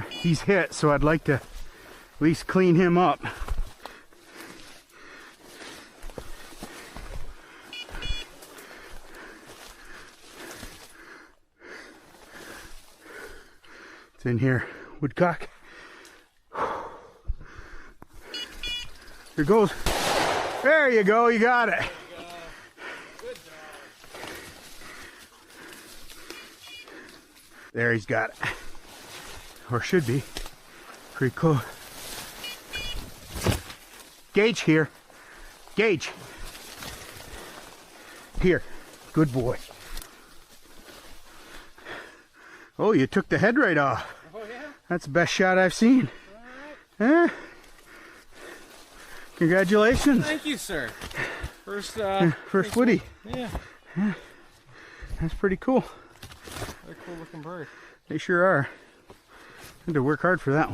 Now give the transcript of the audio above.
He's hit, so I'd like to at least clean him up. It's in here, woodcock. Here goes. There you go, you got it. Good dog. There, he's got it. Or should be. Pretty close. Gage here. Gage. Here. Good boy. Oh, you took the head right off. Oh, yeah? That's the best shot I've seen. All right. Eh? Congratulations. Thank you, sir. First woody. Yeah. That's pretty cool. They're a cool looking bird. They sure are. Had to work hard for that one.